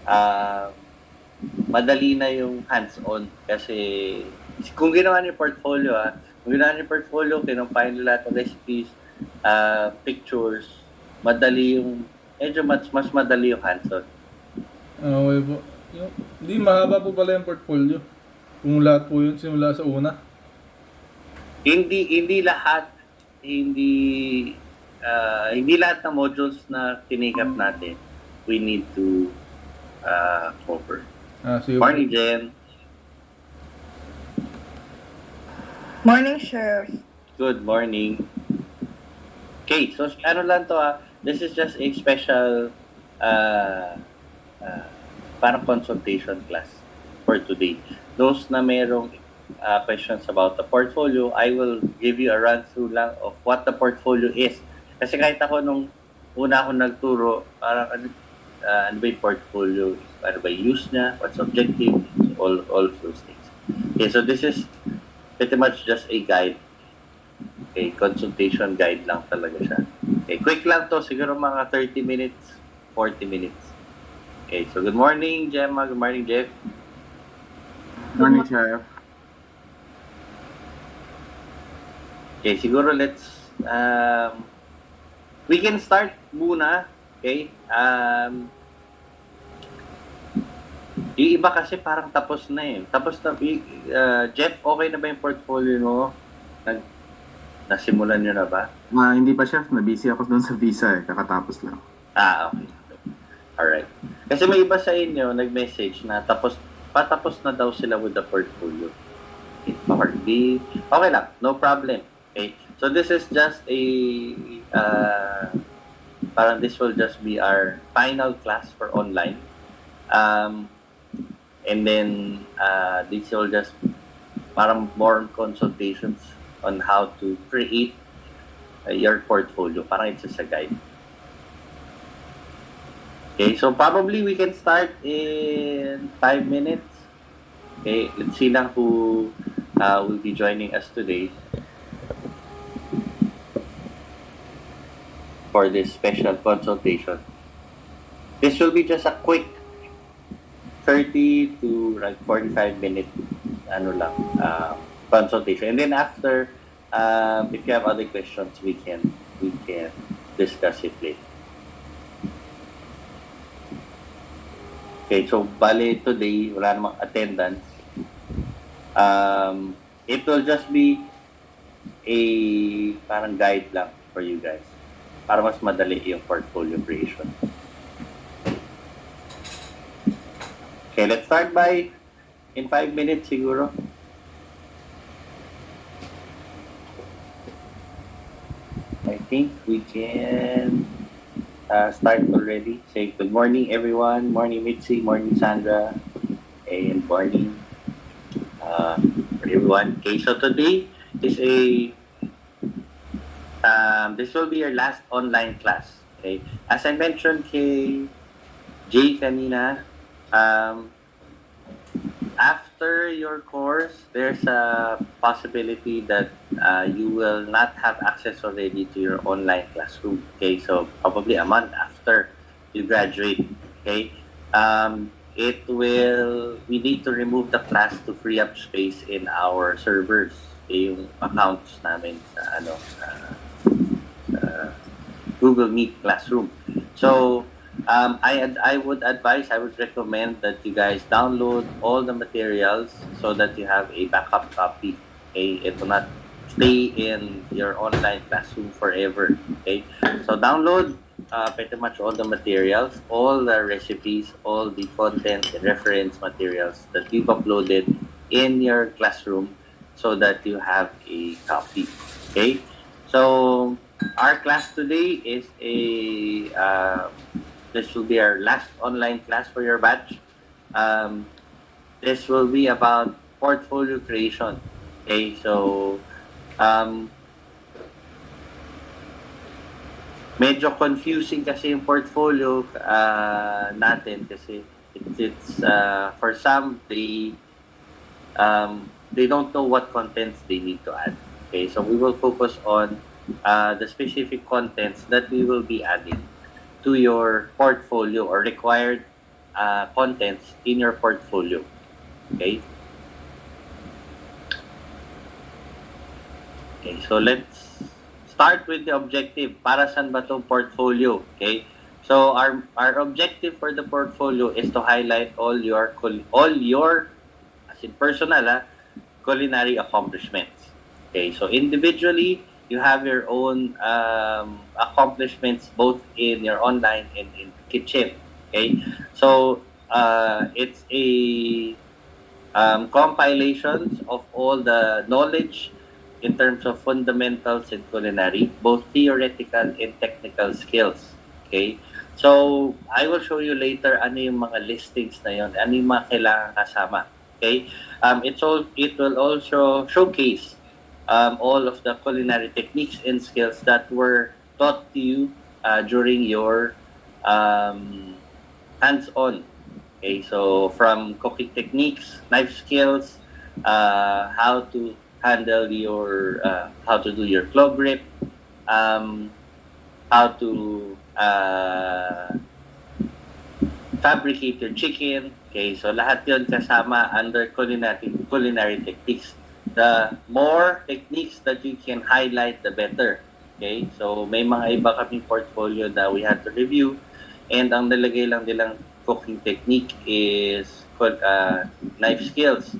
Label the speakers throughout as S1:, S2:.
S1: um, madali na yung hands-on kasi kung ginawa niyo portfolio kung ginawa niyo portfolio, kinumpile niyo lahat ng recipes, pictures, madali yung, medyo mas madali yung hands-on.
S2: Okay po. Hindi, mahaba po pala yung portfolio. Kung lahat po yun, simula sa una.
S1: Hindi lahat, hindi hindi lahat ng modules na tinake natin we need to cover.
S2: Sige po.
S1: Morning, Jen.
S3: Morning, Chef.
S1: Good morning. Okay, so ano lang to this is just a special uh, uh, parang consultation class for today. Those na merong questions about the portfolio, I will give you a run-through lang of what the portfolio is. Kasi kahit ako nung una ako nagturo, parang ano ba yung portfolio? Ano ba yung use niya? What's objective? All of those things. Okay, so this is pretty much just a guide. Okay, consultation guide lang talaga siya. Okay, quick lang to, siguro mga 30 minutes, 40 minutes. Okay, so good morning, Gemma. Good morning, Jeff.
S4: Morning, Chef.
S1: Okay, siguro we can start muna. Okay? Yung iba kasi parang tapos na eh. Tapos na, Jeff, okay na ba yung portfolio mo? Nasimulan nyo na ba?
S4: Hindi pa, Chef. Nabisi ako doon sa visa eh. Kakatapos lang.
S1: Okay. Alright. Kasi may iba sa inyo nag-message na patapos na daw sila with the portfolio. Okay lang. No problem. Okay. So this is just a parang this will just be our final class for online. And then this will just parang more consultations on how to create your portfolio. Parang it's just a guide. Okay, so probably we can start in 5 minutes. Okay, let's see lang who will be joining us today for this special consultation. This will be just a quick 30 to 45 minute consultation. And then after, if you have other questions, we can discuss it later. Okay, so bale today, wala namang attendance. It will just be a parang guide lang for you guys para mas madali yung portfolio creation. Okay, let's start by in 5 minutes siguro. I think we can start already. Say good morning, everyone. Morning, Mitzi. Morning, Sandra. And morning, everyone. Okay, so today is this will be your last online class. Okay, as I mentioned kay Jay kanina, after your course, there's a possibility that you will not have access already to your online classroom. Okay, so probably a month after you graduate. Okay, we need to remove the class to free up space in our servers. Okay, yung accounts namin sa Google Meet Classroom. So I would recommend that you guys download all the materials so that you have a backup copy. Okay, it will not stay in your online classroom forever. Okay, so download pretty much all the materials, all the recipes, all the content and reference materials that you've uploaded in your classroom so that you have a copy. Okay, so our class today is this will be our last online class for your batch. This will be about portfolio creation. Okay, so medyo confusing kasi yung portfolio natin kasi it's for some they don't know what contents they need to add. Okay, so we will focus on the specific contents that we will be adding to your portfolio or required contents in your portfolio. Okay? Okay, so let's start with the objective. Para saan ba itong portfolio? Okay? So our objective for the portfolio is to highlight all your as in personal culinary accomplishments. Okay, so individually you have your own accomplishments both in your online and in kitchen. Okay, so it's a compilations of all the knowledge in terms of fundamentals in culinary, both theoretical and technical skills. Okay? So, I will show you later ano yung mga listings na yun, ano yung mga kailangan kasama. Okay? It will also showcase all of the culinary techniques and skills that were taught to you during your hands-on. Okay, so from cooking techniques, knife skills, how to handle how to do your claw grip, how to fabricate your chicken. Okay, so lahat yun kasama under culinary techniques. The more techniques that you can highlight, the better. Okay, so may mga iba kaming portfolio na we had to review, and ang nalagay lang nilang cooking technique is knife skills.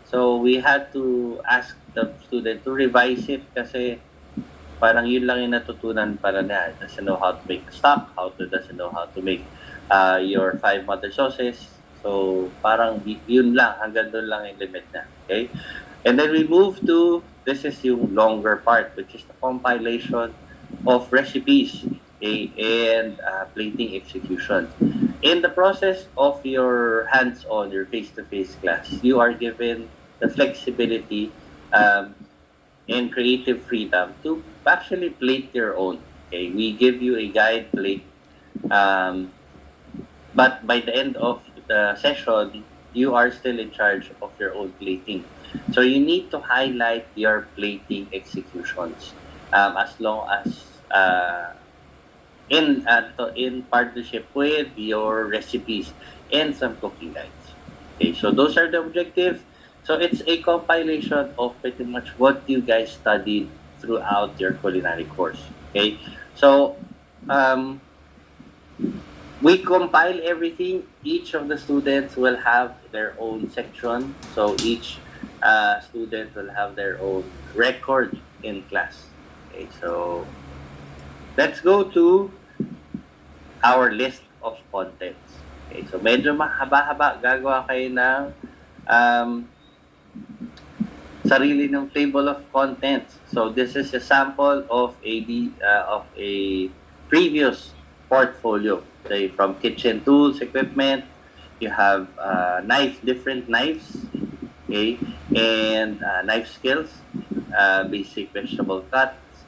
S1: So we had to ask the student to revise it kasi parang yun lang yung natutunan para niya. Doesn't know how to make stock, doesn't know how to make your 5 mother sauces. So parang yun lang, hanggang doon lang yung limit na. Okay? And then we move to, this is yung longer part, which is the compilation of recipes, okay, and plating execution. In the process of your hands-on, your face-to-face class, you are given the flexibility and creative freedom to actually plate your own. Okay, we give you a guide plate, but by the end of the session, you are still in charge of your own plating. So you need to highlight your plating executions as long as in partnership with your recipes and some cooking guides. Okay, so those are the objectives. So it's a compilation of pretty much what you guys studied throughout your culinary course. Okay, so we compile everything. Each of the students will have their own section. So each student will have their own record in class. Okay, so let's go to our list of contents. Okay, so medyo mahaba-haba. Gagawa kayo ng sarili ng table of contents. So this is a sample of a previous portfolio. Okay, from kitchen tools, equipment, you have different knives, okay, and knife skills, basic vegetable cuts,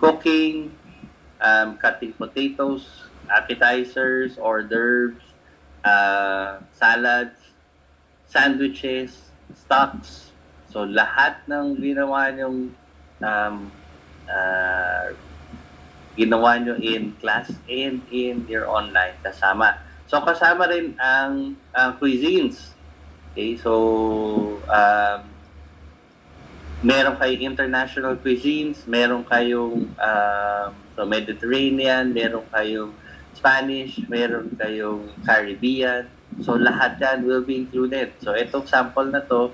S1: cooking, cutting potatoes, appetizers, hors d'oeuvres, salads, sandwiches, stocks. So lahat ng ginawa nyo in class and in your online kasama. So kasama rin ang cuisines. Okay, so meron kayong international cuisines, meron kayong so Mediterranean, meron kayong Spanish, meron kayong Caribbean. So lahat yan will be included. So itong sample na to,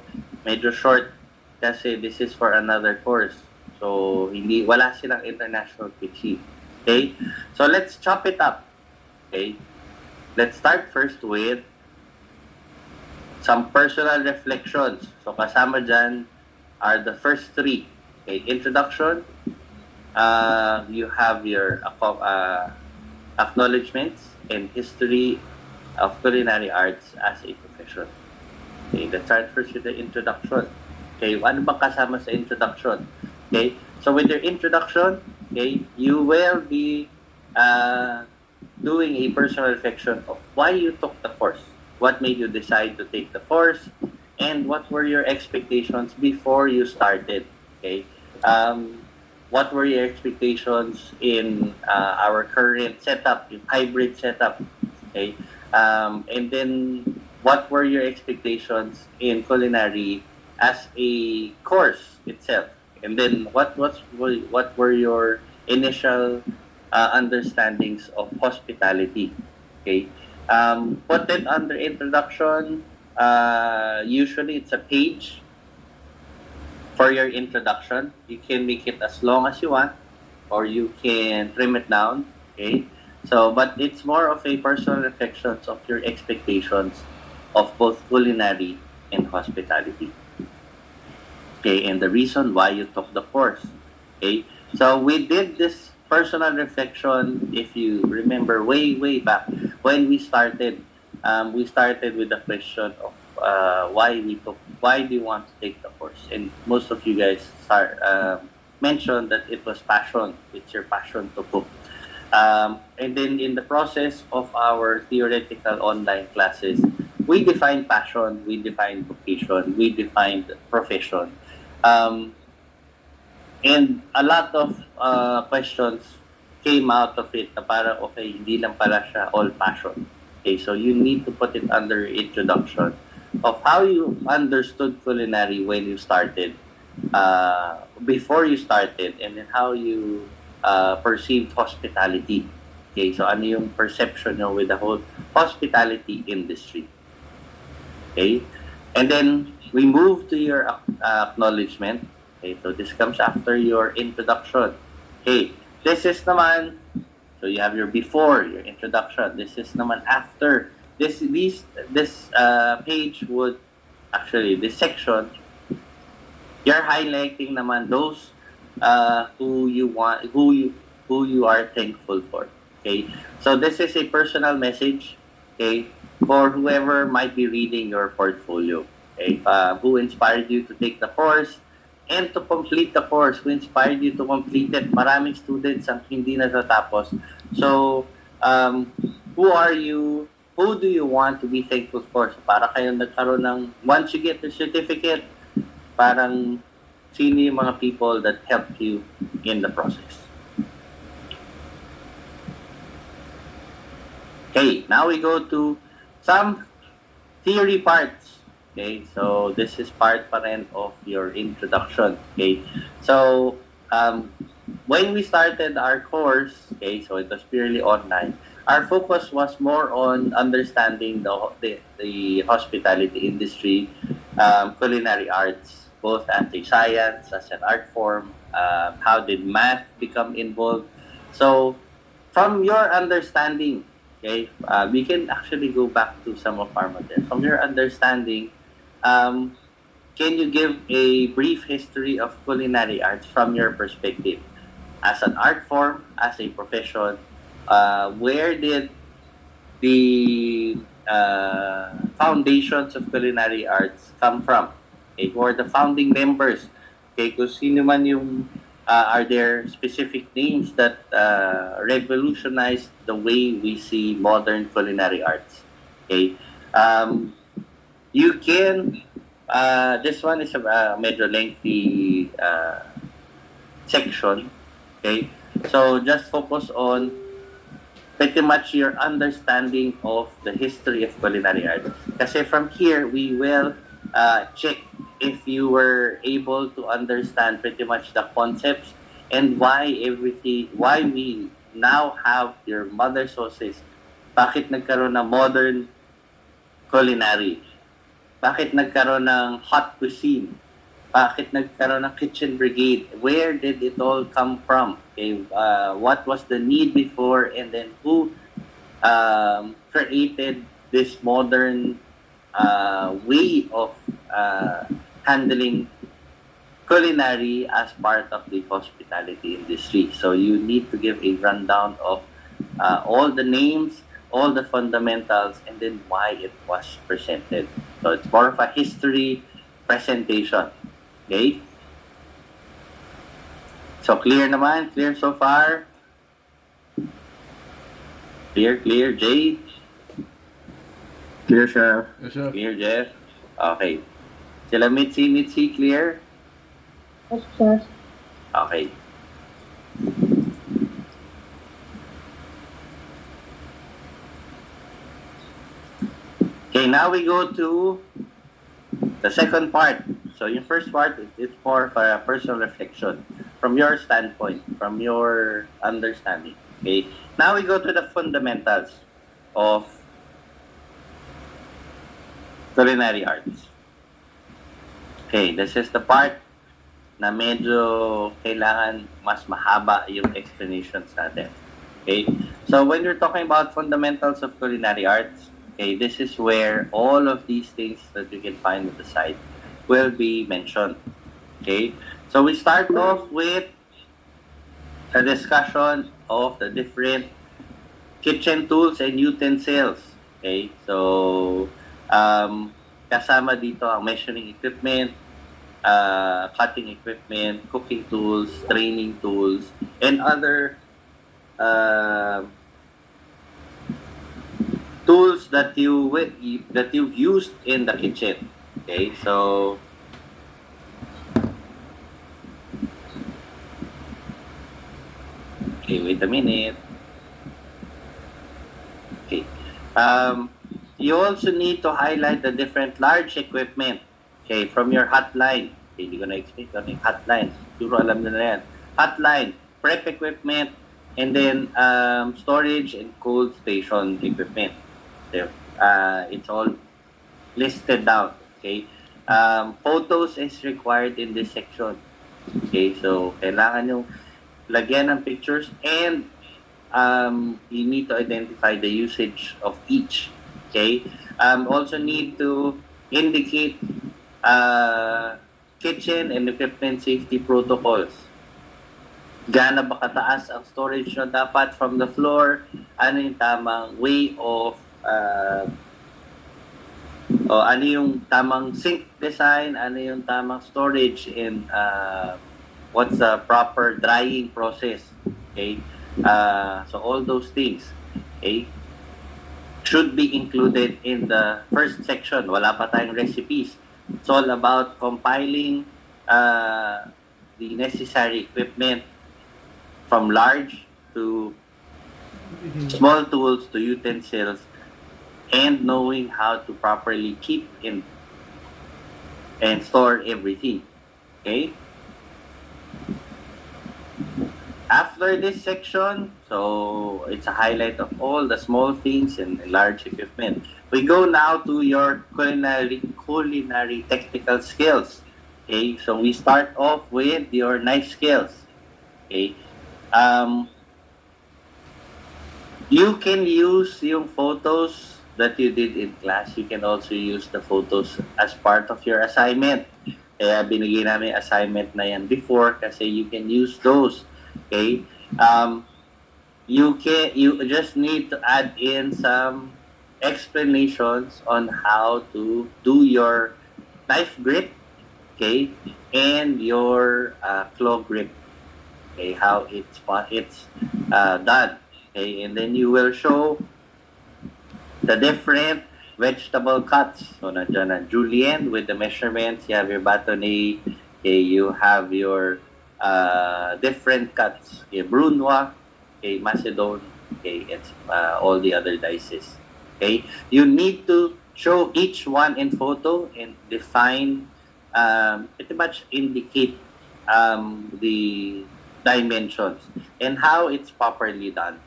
S1: medyo short kasi this is for another course. So wala silang international cuisine. Okay? So let's chop it up. Okay? Let's start first with some personal reflections. So kasama dyan are the first three. Okay, introduction, you have your acknowledgements and history of culinary arts as a profession. Okay, let's start first with the introduction. Okay, ano bang kasama sa introduction? Okay, so with your introduction, okay, you will be doing a personal reflection of why you took the course, what made you decide to take the course, and what were your expectations before you started. Okay, what were your expectations in our current setup, in hybrid setup? Okay, And then, what were your expectations in culinary as a course itself? And then, what were your initial understandings of hospitality? Okay, put it under introduction. Usually, it's a page for your introduction. You can make it as long as you want, or you can trim it down. Okay, so but it's more of a personal reflections of your expectations of both culinary and hospitality. Okay, and the reason why you took the course. Okay, so we did this personal reflection. If you remember, way back when we started with the question of why do you want to take the course, and most of you guys mentioned that it was passion. It's your passion to cook. And then in the process of our theoretical online classes, we define passion, we define vocation, we define profession. Um, and a lot of questions came out of it na parang, okay, hindi lang pala siya all passion. Okay, so you need to put it under introduction of how you understood culinary when you started, before you started, and then how you perceived hospitality. Okay, so ano yung perception nyo with the whole hospitality industry. Okay, and then we move to your acknowledgement. Okay, so this comes after your introduction. Okay, this is naman, so you have your before, your introduction. This is naman after. This page would, actually, this section, you're highlighting naman those who you are thankful for. Okay, so this is a personal message. Okay, for whoever might be reading your portfolio. Okay, who inspired you to take the course and to complete the course, who inspired you to complete it. Maraming students ang hindi natatapos. So, who are you? Who do you want to be thankful for? So, para kayo nagkaroon ng, once you get the certificate, parang sino yung mga people that helped you in the process. Okay, now we go to some theory parts. Okay, so this is part pa rin of your introduction. Okay, so when we started our course, okay, so it was purely online. Our focus was more on understanding the hospitality industry, culinary arts, both as a science, as an art form. How did math become involved? So, from your understanding, okay, we can actually go back to some of our materials. From your understanding, can you give a brief history of culinary arts from your perspective? As an art form, as a profession, where did the foundations of culinary arts come from? Okay, who are the founding members? Okay, kung sino man yung, are there specific names that revolutionized the way we see modern culinary arts? Okay, you can, this one is a medyo lengthy section. Okay, so just focus on pretty much your understanding of the history of culinary arts. Kasi from here, we will check if you were able to understand pretty much the concepts and why we now have your mother sauces. Bakit nagkaroon ng modern culinary? Bakit nagkaroon ng hot cuisine? Bakit nagkaroon ng kitchen brigade? Where did it all come from? Okay, what was the need before, and then who created this modern way of handling culinary as part of the hospitality industry? So you need to give a rundown of all the names, all the fundamentals, and then why it was presented. So it's more of a history presentation. Okay? So clear naman? Clear so far? Clear, Jay?
S4: Clear, Chef.
S2: Yes, chef.
S1: Clear, Jeff? Okay. Sila Mitzi, clear?
S3: Yes, chef.
S1: Okay. Okay, now we go to the second part. So yung first part, it's more for a personal reflection from your standpoint, from your understanding. Okay, now we go to the fundamentals of culinary arts. Okay, this is the part na medyo kailangan mas mahaba yung explanations natin. Okay, so when you're talking about fundamentals of culinary arts, okay, this is where all of these things that you can find at the site will be mentioned. Okay, so we start off with a discussion of the different kitchen tools and utensils. Okay, so kasama dito ang measuring equipment, cutting equipment, cooking tools, training tools, and other tools that you've used in the kitchen. Okay, so okay, wait a minute. Okay, you also need to highlight the different large equipment. Okay, from your hotline. Okay, hindi ko na-explain ko yung hotline. Siguro alam nyo na yan. Hotline, prep equipment, and then storage and cold station equipment. So, it's all listed down. Okay, photos is required in this section. Okay, so kailangan nyo lagyan ng pictures and you need to identify the usage of each. Okay, also need to indicate kitchen and equipment safety protocols. Gaano ba kataas ang storage nyo dapat from the floor? Ano yung tamang way of o ano yung tamang sink design? Ano yung tamang storage and what's the proper drying process? Okay, so all those things, okay, should be included in the first section. Wala pa tayong recipes. It's all about compiling the necessary equipment from large to small tools to utensils and knowing how to properly keep in and store everything. Okay? After this section, so it's a highlight of all the small things and large equipment. We go now to your culinary technical skills. Okay, so we start off with your knife skills. Okay, you can use yung photos that you did in class. You can also use the photos as part of your assignment. Kaya binigay namin assignment na yan before kasi you can use those. Okay, you just need to add in some explanations on how to do your knife grip, okay, and your claw grip, okay, how it's done, okay, and then you will show the different vegetable cuts. So nandiyan ang julienne with the measurements, you have your bâtonnet, okay, you have your different cuts, okay, brunoise, okay, macedon, okay, it's all the other dices. Okay, you need to show each one in photo and define, pretty much indicate the dimensions and how it's properly done.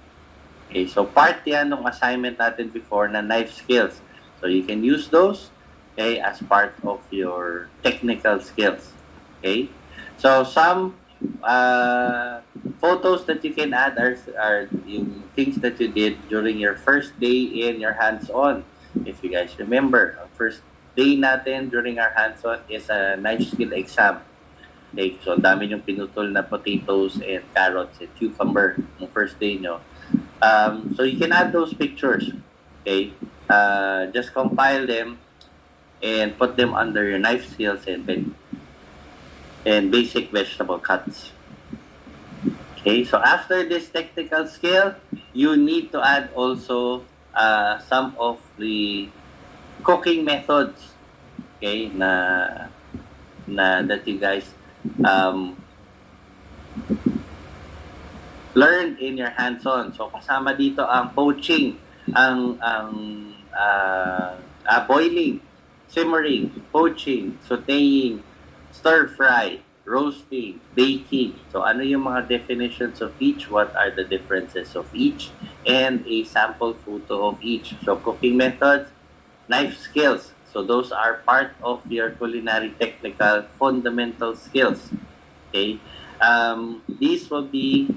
S1: Okay, so part yan ng assignment natin before na knife skills. So you can use those, okay, as part of your technical skills. Okay, so some photos that you can add are yung things that you did during your first day in your hands-on. If you guys remember, our first day natin during our hands-on is a knife skill exam. Okay, so dami yung pinutol na potatoes and carrots and cucumber yung first day nyo. So you can add those pictures. Okay, just compile them and put them under your knife skills and basic vegetable cuts. Okay, so after this technical skill, you need to add also some of the cooking methods, okay, na that you guys learned in your hands-on. So kasama dito ang poaching, ang boiling, simmering, poaching, sautéing, stir fry, roasting, baking. So ano yung mga definitions of each? What are the differences of each? And a sample photo of each. So cooking methods, knife skills. So those are part of your culinary technical fundamental skills. Okay, these will be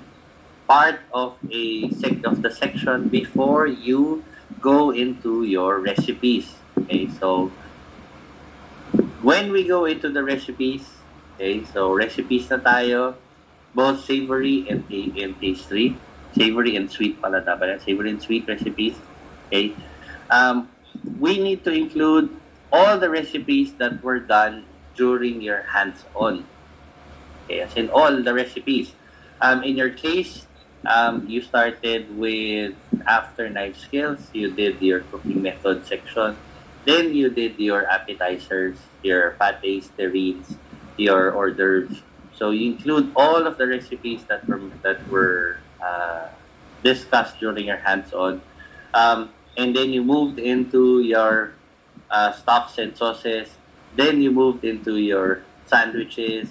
S1: part of of the section before you go into your recipes. Okay, so when we go into the recipes, okay, so recipes na tayo, both savory and pastry, savory and sweet pala dapat, savory and sweet recipes. Okay, we need to include all the recipes that were done during your hands-on. Okay, as in all the recipes. In your case, you started with after knife skills, you did your cooking method section, then you did your appetizers, your pates, terrines, your hors d'oeuvres. So you include all of the recipes that were discussed during your hands-on, and then you moved into your stocks and sauces. Then you moved into your sandwiches.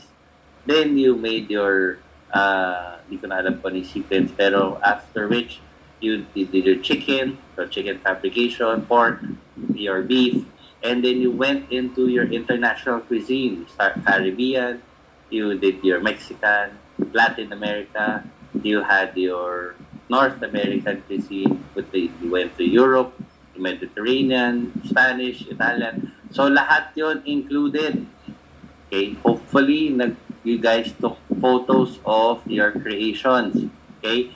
S1: Then you made your, di ko na alam kung ano yung sequence, pero after which, you did your chicken, so chicken fabrication, pork, your beef, and then you went into your international cuisine. You start Caribbean, you did your Mexican, Latin America, you had your North American cuisine, you went to Europe, Mediterranean, Spanish, Italian. So lahat yon included. Okay, hopefully you guys took photos of your creations. Okay,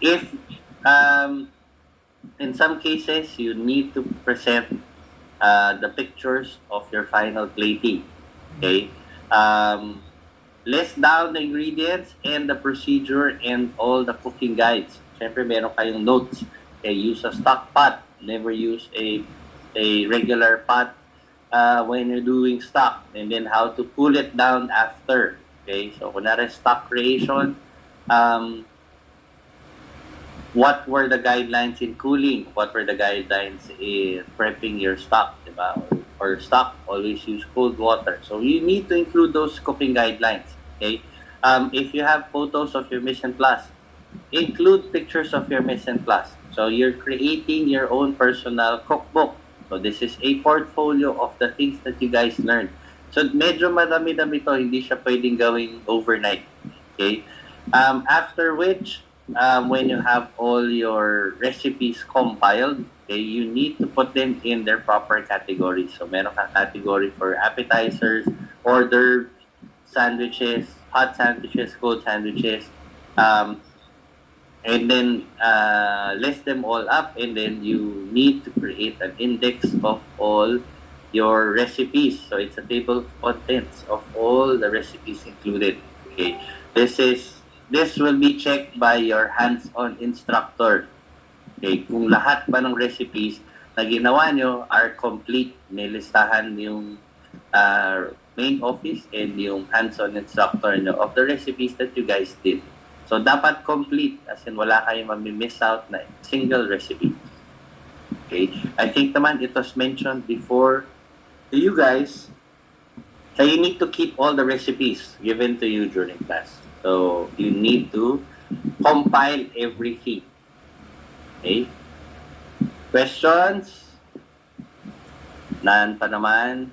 S1: if in some cases you need to present the pictures of your final plating. Okay, list down the ingredients and the procedure and all the cooking guides. Siyempre, meron kayong notes. Okay, use a stock pot. Never use a regular pot when you're doing stock, and then how to cool it down after. Okay, so kunwari stock creation, what were the guidelines in cooling? What were the guidelines in prepping your stock, diba? Or stock, always use cold water. So you need to include those cooking guidelines. Okay, if you have photos of your mise en place, include pictures of your mise en place. So you're creating your own personal cookbook. So this is a portfolio of the things that you guys learned. So medyo madami-dami to, hindi siya pwedeng gawing overnight. Okay? After which, when you have all your recipes compiled, okay, you need to put them in their proper categories. So meron kang category for appetizers, hors d'oeuvres, sandwiches, hot sandwiches, cold sandwiches, and then list them all up, and then you need to create an index of all your recipes. So it's a table of contents of all the recipes included. Okay, this will be checked by your hands-on instructor. Okay, kung lahat ba ng recipes na ginawa nyo are complete, may listahan yung main office and yung hands-on instructor nyo of the recipes that you guys did. So, dapat complete, as in wala kayong mami-miss out na single recipe. Okay? I think naman it was mentioned before to you guys, so you need to keep all the recipes given to you during class. So, you need to compile everything. Okay? Questions? None pa naman.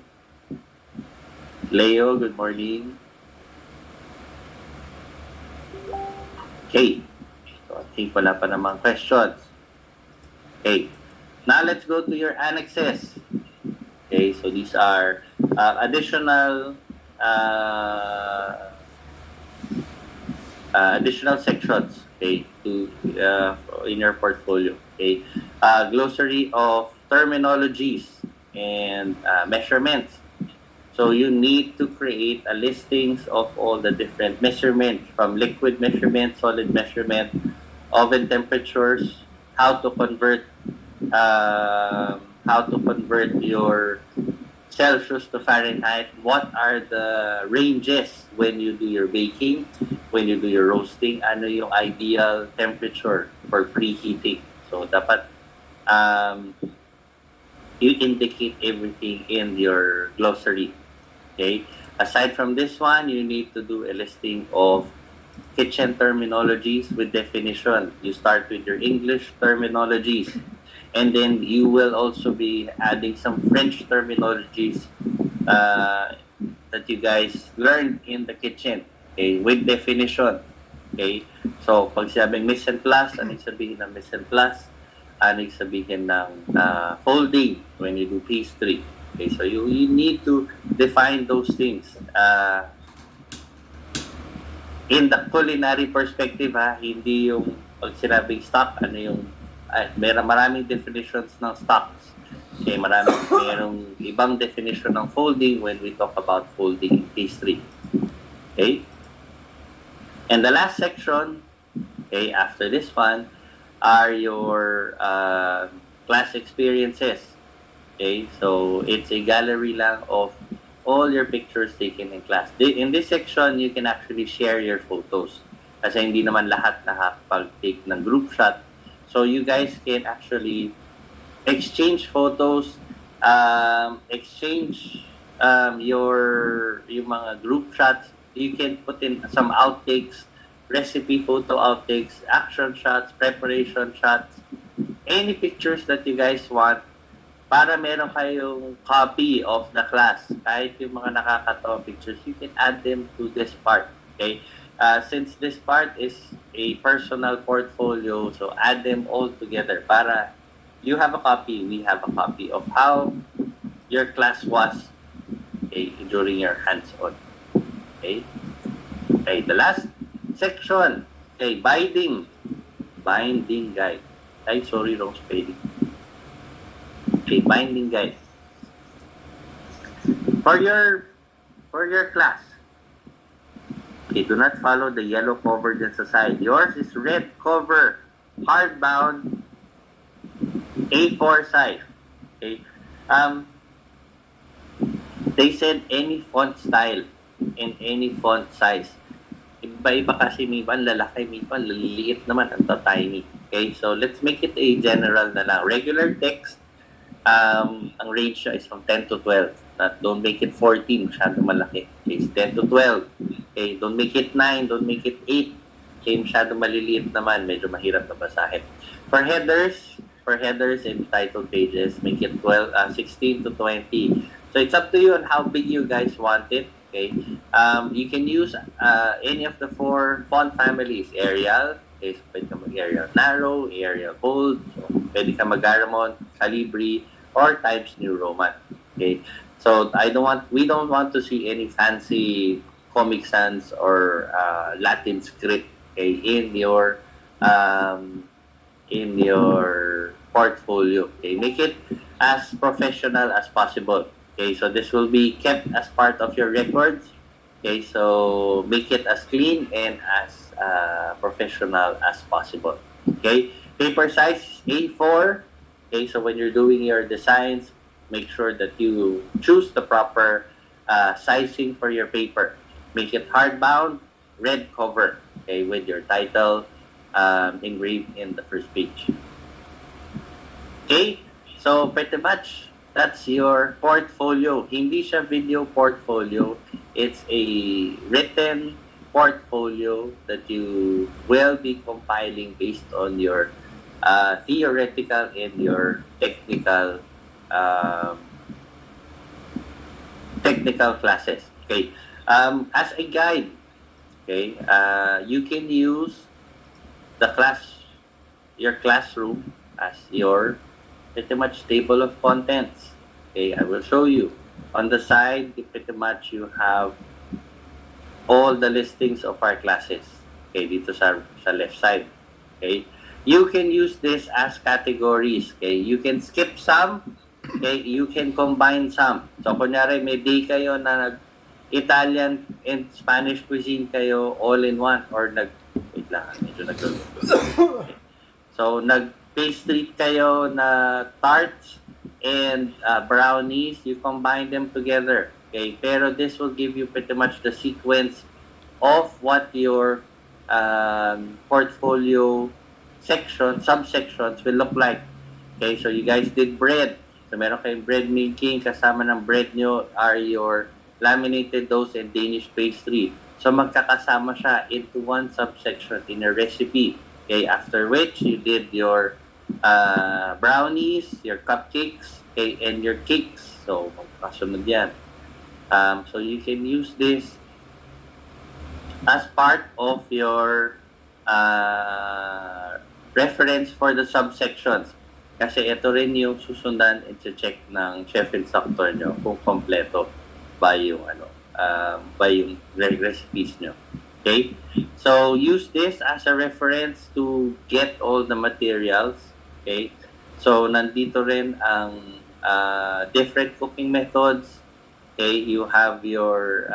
S1: Leo, good morning. Okay. So, I think wala pa namang questions. Okay. Now, let's go to your annexes. Okay, so these are additional sections, okay, to in your portfolio. Okay, glossary of terminologies and measurements. So you need to create a listings of all the different measurements, from liquid measurement, solid measurement, oven temperatures, how to convert your Celsius to Fahrenheit, what are the ranges when you do your baking, when you do your roasting, ano yung ideal temperature for preheating. So dapat you indicate everything in your glossary. Okay. Aside from this one, you need to do a listing of kitchen terminologies with definition. You start with your English terminologies, and then you will also be adding some French terminologies uh, that you guys learned in the kitchen, okay, with definition. Okay? So, pag sabing mise en place, anong sabihin ng mise en place? Anong sabihin ng folding when you do pastry? Okay, so you need to define those things. In the culinary perspective, ha, hindi yung pag sinabing stock, ano yung, maraming definitions ng stocks. Okay, merong ibang definition ng folding when we talk about folding in pastry. Okay? And the last section, okay, after this one, are your class experiences. Okay, so it's a gallery lang of all your pictures taken in class. In this section, you can actually share your photos. Kasi hindi naman lahat nakakapag-take ng group shot. So you guys can actually exchange photos, exchange yung mga group shots. You can put in some outtakes, recipe photo outtakes, action shots, preparation shots, any pictures that you guys want para meron kayong copy of the class. Kahit yung mga nakakatawa pictures, you can add them to this part. Okay? Since this part is a personal portfolio, so add them all together para you have a copy, we have a copy of how your class was, okay, during your hands-on. Okay? Okay, the last section, okay, binding guide. Ay, sorry, wrong spelling. Okay, binding guide. For your class, okay, do not follow the yellow cover dyan sa side. Yours is red cover, hardbound, A4 size. Okay. They said any font style and any font size. Iba-iba kasi, may iba lalaki, may iba liliit naman, ang tiny. Okay, so let's make it a general na lang. Regular text, ang range is from 10 to 12. Don't make it 14, masyado malaki. Okay, it's 10 to 12. Okay, don't make it 9, don't make it 8. Okay, masyado maliliit naman, medyo mahirap na basahin. For headers and title pages, make it 16 to 20. So it's up to you on how big you guys want it. Okay, you can use any of the 4 font families. Arial, okay, so pwede ka mag-Arial Narrow, Arial Bold, so pwede ka mag-Garamond, Calibri, or Times New Roman. Okay, so we don't want to see any fancy Comic Sans or Latin script, okay, in your portfolio. Okay, make it as professional as possible. Okay, so this will be kept as part of your records. Okay, so make it as clean and as professional as possible. Okay, paper size A4. Okay, so when you're doing your designs, make sure that you choose the proper sizing for your paper. Make it hardbound, red cover. Okay, with your title engraved in the first page. Okay, so pretty much that's your portfolio. Hindi siya video portfolio. It's a written portfolio that you will be compiling based on your theoretical and your technical classes. Okay, as a guide, okay, you can use your classroom as your pretty much table of contents. Okay, I will show you. On the side, pretty much you have all the listings of our classes. Okay, dito sa left side. Okay, you can use this as categories. Okay, you can skip some. Okay, you can combine some. So, kunyari, may day kayo na Italian and Spanish cuisine kayo all in one or wait lang, medyo okay. So, pastry kayo na tarts and brownies, you combine them together. Okay, pero this will give you pretty much the sequence of what your portfolio subsections will look like. Okay, so you guys did bread. So meron kayong bread making, kasama ng bread nyo are your laminated doughs and Danish pastry. So magkakasama siya into one subsection in a recipe. Okay, after which you did your brownies, your cupcakes, okay, and your cakes. So magkasunod yan. So you can use this as part of your reference for the subsections. Kasi ito rin yung susundan and check ng chef instructor nyo kung kompleto ba yung recipes nyo. Okay? So use this as a reference to get all the materials. Okay? So nandito rin ang different cooking methods. Okay? You have your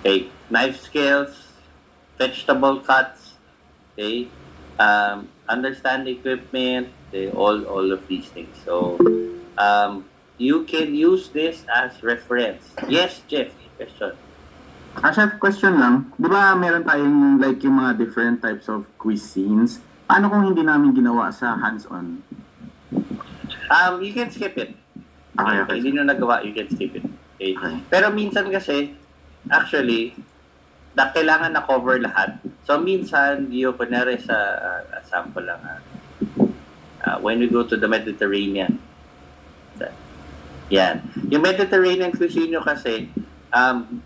S1: okay, knife scales, vegetable cuts, okay, understand equipment, okay, all of these things. So you can use this as reference. Yes, Jeff, question.
S4: Chef, question lang. Di ba meron tayong like yung mga different types of cuisines? Ano kung hindi namin ginawa sa hands-on?
S1: You can skip it.
S4: Okay.
S1: Hindi nyo nagawa, you can skip it. Okay.
S4: Okay.
S1: Pero minsan kasi, actually, kailangan na cover lahat. So minsan, kunyari sa sample lang, when we go to the Mediterranean, yan. Yung Mediterranean cuisine nyo kasi,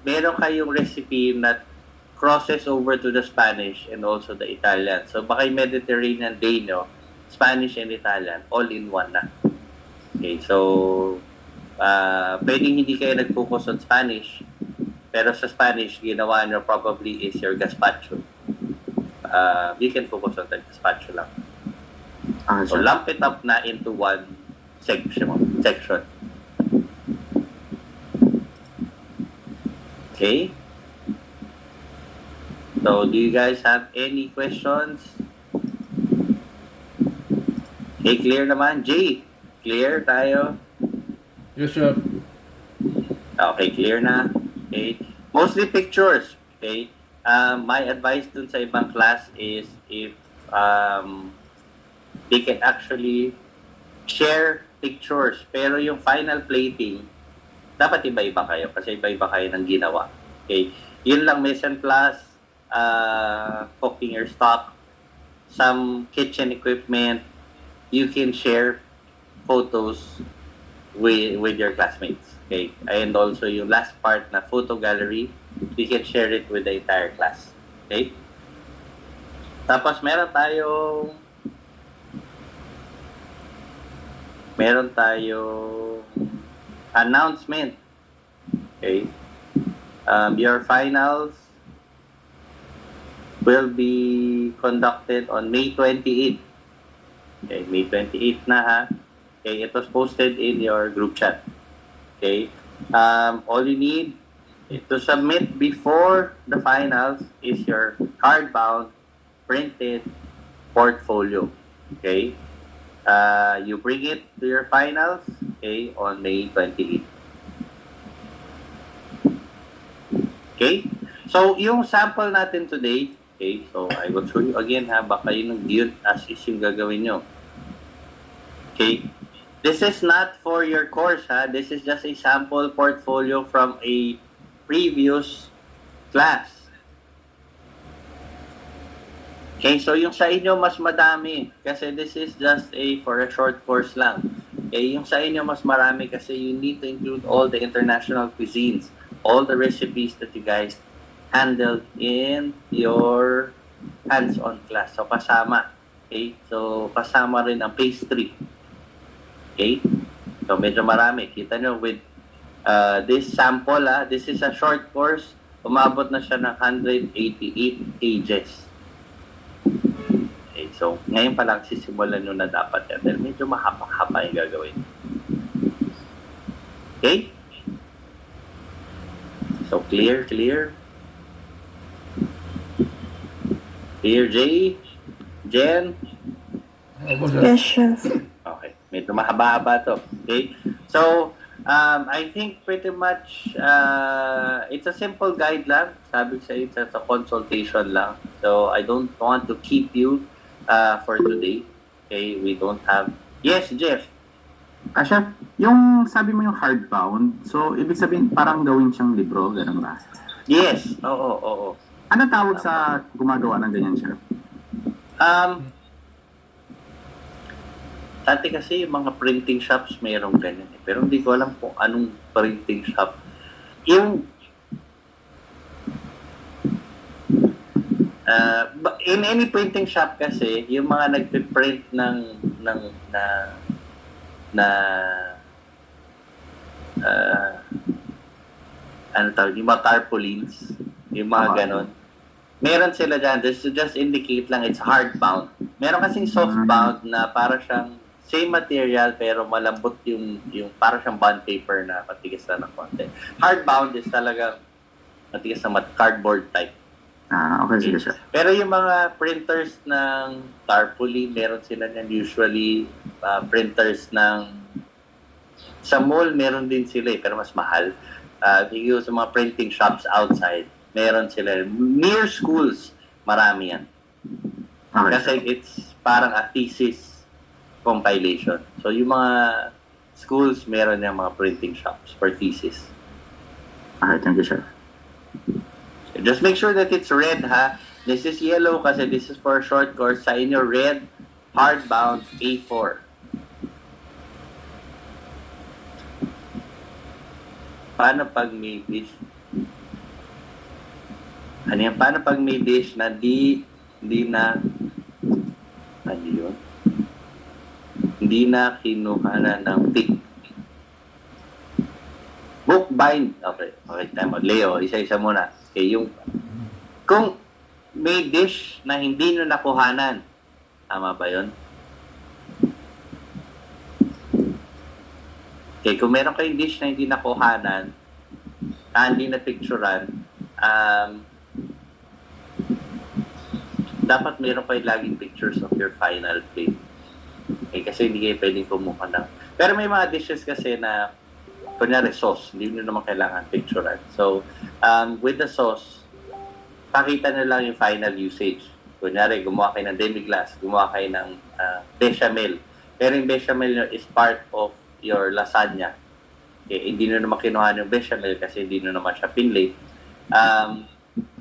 S1: meron kayong recipe na crosses over to the Spanish and also the Italian. So baka yung Mediterranean day nyo, Spanish and Italian, all in one na. Okay, so pwedeng hindi kayo nag-focus on Spanish, pero sa Spanish, ginawa nyo probably is your gazpacho. You can focus on the gazpacho lang. So lump it up na into one section. Okay? So, do you guys have any questions? Okay, clear naman. Jay, clear tayo?
S2: Yes, chef.
S1: Okay, clear na. Okay. Mostly pictures. Okay. My advice dun sa ibang class is if they can actually share pictures. Pero yung final plating, dapat iba-iba kayo kasi iba-iba kayo ng ginawa. Okay. Yun lang, mise en place, cooking your stock, some kitchen equipment, you can share photos with your classmates. Okay? And also yung last part na photo gallery, you can share it with the entire class. Okay? Tapos meron tayong announcement. Okay? Your finals will be conducted on May 28th. Okay, May 28 na ha. Okay, it was posted in your group chat. Okay, all you need to submit before the finals is your hardbound printed portfolio. Okay, you bring it to your finals. Okay, on May 28. Okay, so yung sample natin today. Okay, so I will show you again ha, baka yun ang build as is yung gagawin nyo. Okay, this is not for your course ha, this is just a sample portfolio from a previous class. Okay, so yung sa inyo mas madami kasi this is just for a short course lang. Okay, yung sa inyo mas marami kasi you need to include all the international cuisines, all the recipes that you guys handled in your hands-on class. So, kasama. Okay? So, kasama rin ang pastry. Okay? So, medyo marami. Kita nyo with this sample, this is a short course. Umabot na siya ng 188 pages. Okay? So, ngayon pa lang sisimulan nyo na dapat yan. Dahil medyo mahaba-haba yung gagawin. Okay? So, clear? Clear, Jay? Jen?
S2: Opo, chef.
S3: Yes, chef.
S1: Okay. Medyo mahaba-haba to. Okay? So, I think pretty much, it's a simple guide lang. Sabi sa consultation lang. So, I don't want to keep you for today. Okay, we don't have... Yes, Jeff.
S4: Chef, yung sabi mo yung hardbound, so ibig sabihin parang gawin siyang libro, ganun ba?
S1: Yes, oo.
S4: Ano tawag sa gumagawa ng ganyan, Chef?
S1: Dati kasi yung mga printing shops mayroong ganyan eh. Pero hindi ko alam kung anong printing shop. Yung in any printing shop kasi, yung mga nagpe-print ng ano tawag, yung mga tarpaulins, yung mga ganon. Meron sila dyan, just indicate lang it's hardbound. Meron kasing softbound na para siyang same material pero malambot yung para siyang bond paper na matigas na ng konti. Hardbound is talaga matigas na cardboard type.
S4: Okay, sige, Chef.
S1: Pero yung mga printers ng tarpaulin, meron sila yan usually printers ng sa mall, meron din sila pero mas mahal. Yung sa mga printing shops outside, meron sila. Near schools, marami yan.
S4: Okay.
S1: Kasi it's parang a thesis compilation. So yung mga schools, meron yung mga printing shops for thesis.
S4: Okay, thank you, Chef.
S1: Just make sure that it's red, ha? This is yellow kasi this is for a short course. Sa inyo, red, hardbound, A4. Paano pag may dish? Ano yan? Paano pag may dish na hindi na ano yun? Hindi na kinuha na ng tick. Bookbind. Okay, tama. Leo, isa-isa muna. Okay, kung may dish na hindi nyo nakuhanan, tama ba yun? Okay, kung meron kayong dish na hindi nakuhanan, hindi na picturean, dapat meron kayo laging pictures of your final plate. Okay, kasi hindi kayo pwedeng kumuha ng... Pero may mga dishes kasi na kunyari sauce, hindi nyo naman kailangan picturean. So, with the sauce, pakita nyo lang yung final usage. Kunyari, gumawa kayo ng demi-glace, gumawa kayo ng bechamel. Pero yung bechamel nyo is part of your lasagna. Okay, hindi nyo naman kinuha yung bechamel kasi hindi nyo naman siya pinlate.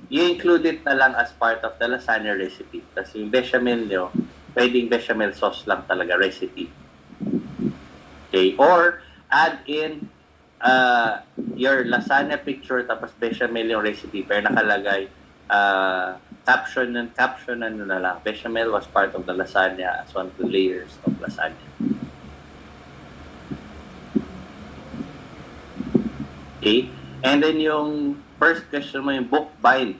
S1: You include it na lang as part of the lasagna recipe. Kasi yung bechamel nyo, pwedeng bechamel sauce lang talaga recipe. Okay, or add in your lasagna picture tapos bechamel yung recipe pero nakalagay caption na lang. Bechamel was part of the lasagna as one of the layers of lasagna. Okay? And then yung first question mo yung bookbind.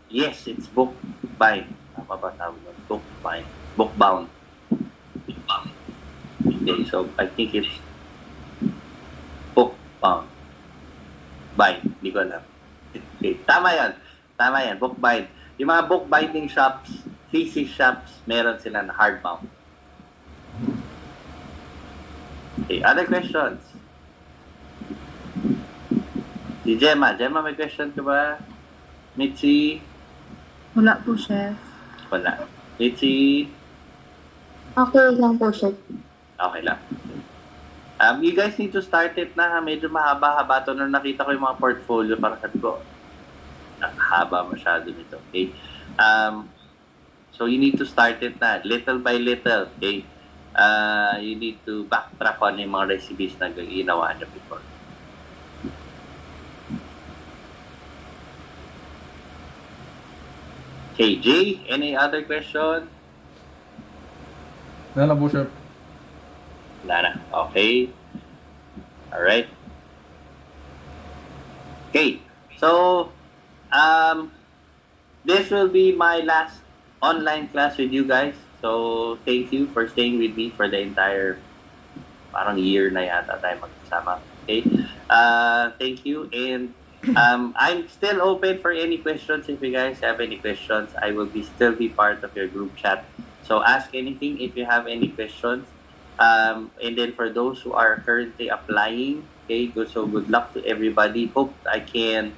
S1: Yes, it's bookbind. Tama ba tawag mo? Bookbind. Bookbound. Okay, so I think it's bookbound. Bind. Hindi ko alam. Okay, tama yan. Bookbind. Yung mga bookbinding shops, thesis shops, meron sila na hardbound. Okay, other questions? Si Gemma, may question ka ba? Mitzi?
S3: Wala po, Chef.
S1: Wala. Mitzi?
S3: Okay lang po, Chef.
S1: Okay lang. You guys need to start it na. Medyo mahaba-haba ito. Nung nakita ko yung mga portfolio, para sabi ko, nakahaba masyado nito. Okay? So you need to start it na. Little by little. Okay? You need to backtrack on yung mga recipes na ginawa niyo before. Okay, Jay, any other question?
S2: Wala na po, Chef.
S1: Wala na. Okay. Alright. Okay. So, this will be my last online class with you guys. So, thank you for staying with me for the entire parang year na yata tayo magkasama. Okay. Thank you. And I'm still open for any questions. If you guys have any questions, I will still be part of your group chat. So ask anything if you have any questions. And then for those who are currently applying, okay, so good luck to everybody. Hope I can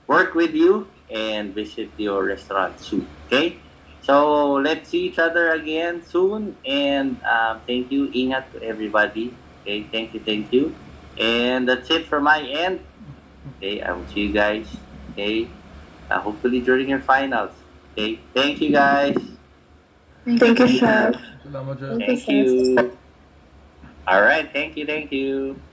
S1: work with you and visit your restaurant soon. Okay. So let's see each other again soon, and thank you, ingat to everybody. Okay, thank you, and that's it from my end. Okay, I will see you guys. Okay, hopefully during your finals. Okay, thank you guys.
S3: Thank you, Chef.
S2: Salamat, Chef.
S3: Thank you,
S1: Thank
S3: Chef.
S1: you. All right, thank you.